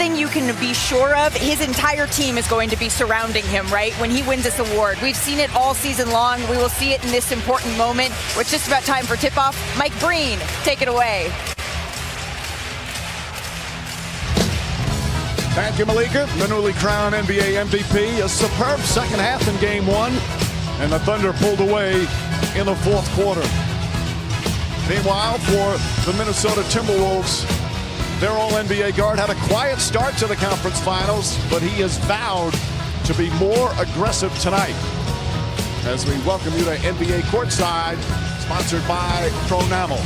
thing you can be sure of, his entire team is going to be surrounding him, right, when he wins this award. We've seen it all season long. We will see it in this important moment. It's just about time for tip-off. Mike Breen, take it away. Thank you, Malika. The newly crowned NBA MVP. A superb second half in Game 1. And the Thunder pulled away in the fourth quarter. Meanwhile, for the Minnesota Timberwolves, their All-NBA guard had a quiet start to the conference finals, but he has vowed to be more aggressive tonight. As we welcome you to NBA Courtside, sponsored by Pronamel.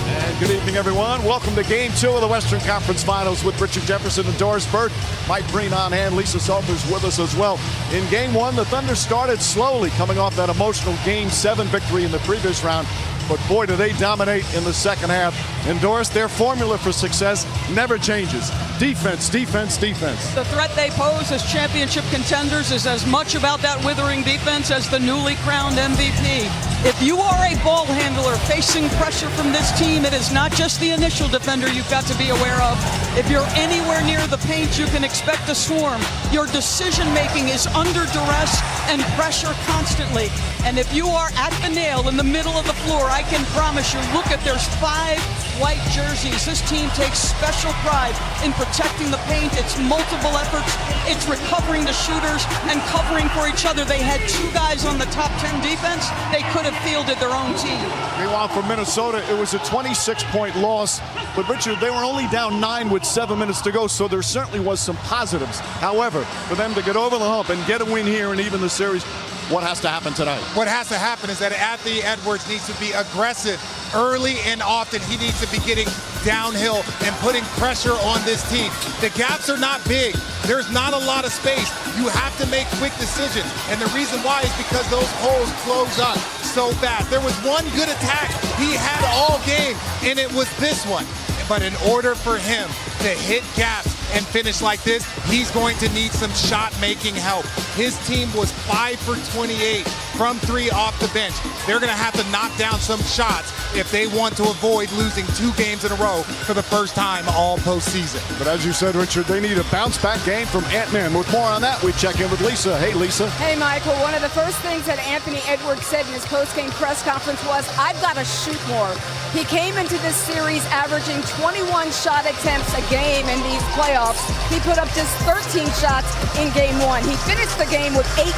And good evening, everyone. Welcome to Game 2 of the Western Conference Finals with Richard Jefferson and Doris Burke. Mike Breen on hand. Lisa Salters with us as well. In Game 1, the Thunder started slowly, coming off that emotional Game 7 victory in the previous round. But boy, do they dominate in the second half. And Doris, their formula for success never changes. Defense, defense, defense. The threat they pose as championship contenders is as much about that withering defense as the newly crowned MVP. If you are a ball handler facing pressure from this team, it is not just the initial defender you've got to be aware of. If you're anywhere near the paint, you can expect a swarm. Your decision-making is under duress and pressure constantly. And if you are at the nail in the middle of the floor, I can promise you, look at, there's 5 white jerseys. This team takes special pride in protecting the paint. It's multiple efforts. It's recovering the shooters and covering for each other. They had 2 guys on the top 10 defense. They could have fielded their own team. Meanwhile, for Minnesota, it was a 26-point loss. But Richard, they were only down 9 with 7 minutes to go, so there certainly was some positives. However, for them to get over the hump and get a win here and even the series, what has to happen tonight? What has to happen is that Anthony Edwards needs to be aggressive early and often. He needs to be getting downhill and putting pressure on this team. The gaps are not big. There's not a lot of space. You have to make quick decisions. And the reason why is because those holes close up so fast. There was one good attack he had all game, and it was this one. But in order for him to hit gaps and finish like this, he's going to need some shot-making help. His team was 5 for 28 from 3 off the bench. They're going to have to knock down some shots if they want to avoid losing 2 games in a row for the first time all postseason. But as you said, Richard, they need a bounce-back game from Ant-Man. With more on that, we check in with Lisa. Hey, Lisa. Hey, Michael. One of the first things that Anthony Edwards said in his post-game press conference was, I've got to shoot more. He came into this series averaging 21 shot attempts a game in these playoffs. He put up just 13 shots in Game 1. He finished the game with 18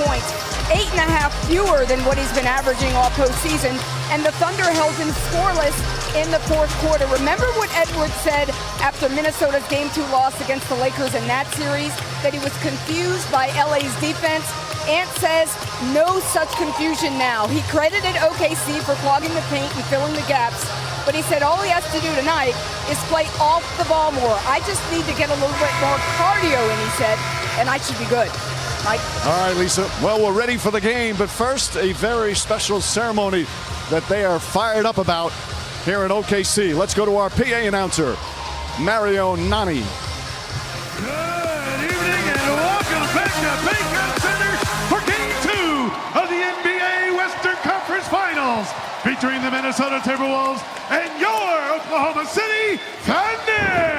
points, 8.5 fewer than what he's been averaging all postseason. And the Thunder held him scoreless in the fourth quarter. Remember what Edwards said after Minnesota's Game 2 loss against the Lakers in that series? That he was confused by LA's defense. Ant says no such confusion now. He credited OKC for clogging the paint and filling the gaps. But he said all he has to do tonight is play off the ball more. I just need to get a little bit more cardio in, he said, and I should be good. Mike? All right, Lisa. Well, we're ready for the game, but first, a very special ceremony that they are fired up about here in OKC. Let's go to our PA announcer, Mario Nani. Good evening and welcome back to Paycom Center for Game 2 of the NBA Western Conference Finals, featuring the Minnesota Timberwolves and your Oklahoma City Thunder.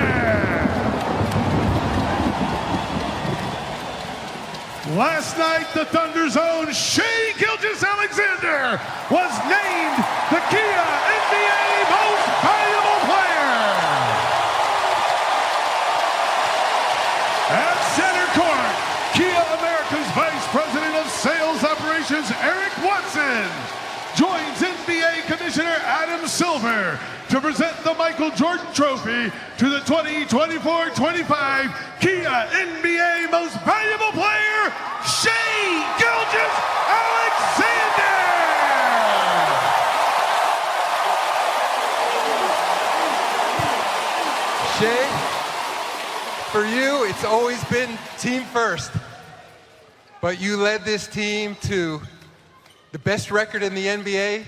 Last night, the Thunder's own Shai Gilgeous-Alexander was named the Kia NBA Most Valuable Player. At center court, Kia America's Vice President of Sales Operations, Eric Watson, joins NBA Commissioner Adam Silver to present the Michael Jordan Trophy to the 2024-25 Kia NBA Most Valuable Player, Shai Gilgeous-Alexander! Shai, for you, it's always been team first. But you led this team to the best record in the NBA,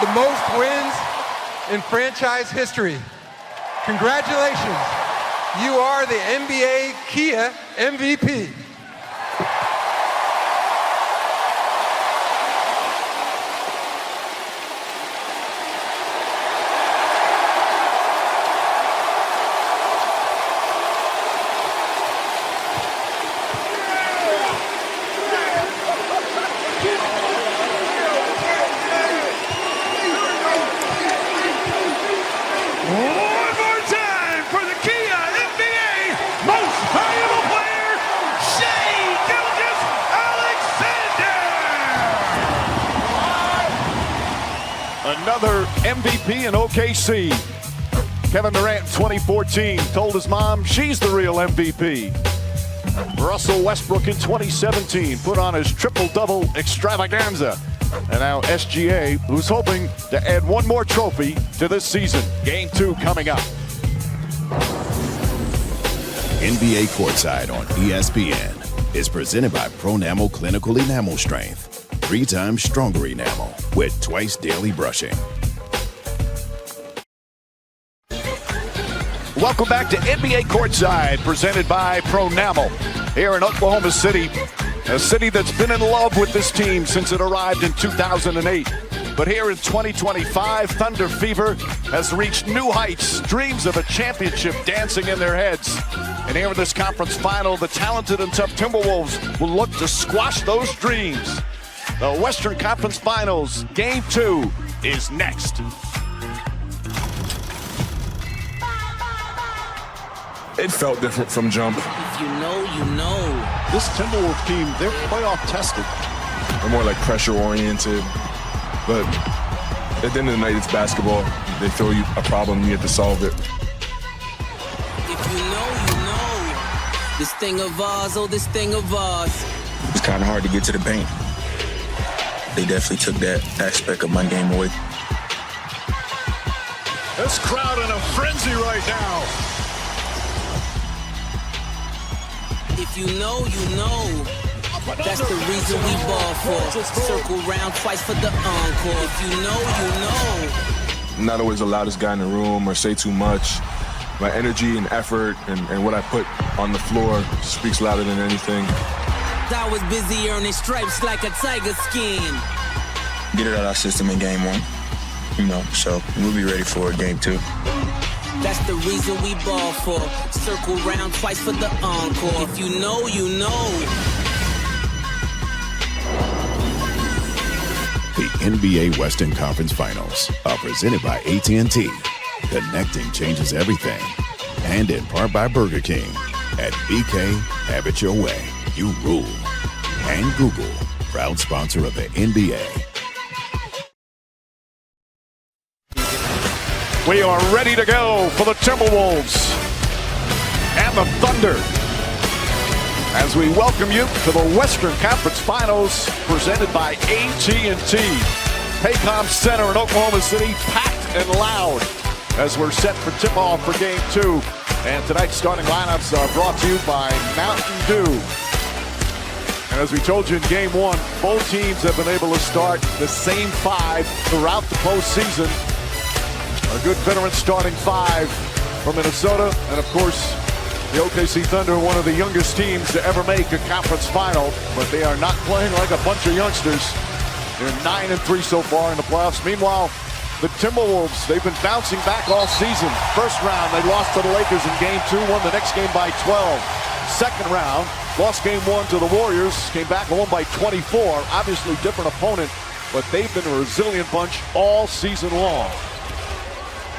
the most wins in franchise history. Congratulations. You are the NBA Kia MVP. Another MVP in OKC. Kevin Durant in 2014 told his mom she's the real MVP. Russell Westbrook in 2017 put on his triple-double extravaganza. And now SGA, who's hoping to add one more trophy to this season. Game 2 coming up. NBA Courtside on ESPN is presented by Pronamel Clinical Enamel Strength. 3 times stronger enamel with twice daily brushing. Welcome back to NBA Courtside, presented by Pronamel. Here in Oklahoma City, a city that's been in love with this team since it arrived in 2008. But here in 2025, Thunder Fever has reached new heights, dreams of a championship dancing in their heads. And here in this conference final, the talented and tough Timberwolves will look to squash those dreams. The Western Conference Finals, Game 2, is next. It felt different from jump. If you know, you know. This Timberwolves team, they're playoff tested. They're more like pressure oriented. But at the end of the night, it's basketball. They throw you a problem, you have to solve it. If you know, you know. This thing of ours, oh, this thing of ours. It's kind of hard to get to the paint. They definitely took that aspect of my game away. This crowd in a frenzy right now. If you know, you know. That's the reason we ball for. Circle round twice for the encore. If you know, you know. I'm not always the loudest guy in the room or say too much. My energy and effort and what I put on the floor speaks louder than anything. I was busy earning stripes like a tiger skin. Get it out of our system in game 1. So we'll be ready for game 2. That's the reason we ball for. Circle round twice for the encore. If you know, you know. The NBA Western Conference Finals are presented by AT&T. Connecting changes everything. And in part by Burger King. At BK, have it your way. You rule. And Google, proud sponsor of the NBA. We are ready to go for the Timberwolves and the Thunder as we welcome you to the Western Conference Finals presented by AT&T. Paycom Center in Oklahoma City, packed and loud as we're set for tip-off for Game 2. And tonight's starting lineups are brought to you by Mountain Dew. And as we told you in Game 1, both teams have been able to start the same 5 throughout the postseason. A good veteran starting 5 from Minnesota. And, of course, the OKC Thunder are one of the youngest teams to ever make a conference final. But they are not playing like a bunch of youngsters. They're 9-3 so far in the playoffs. Meanwhile, the Timberwolves, they've been bouncing back all season. First round, they lost to the Lakers in Game 2, won the next game by 12. Second round, lost Game 1 to the Warriors, came back and won by 24. Obviously different opponent, but they've been a resilient bunch all season long.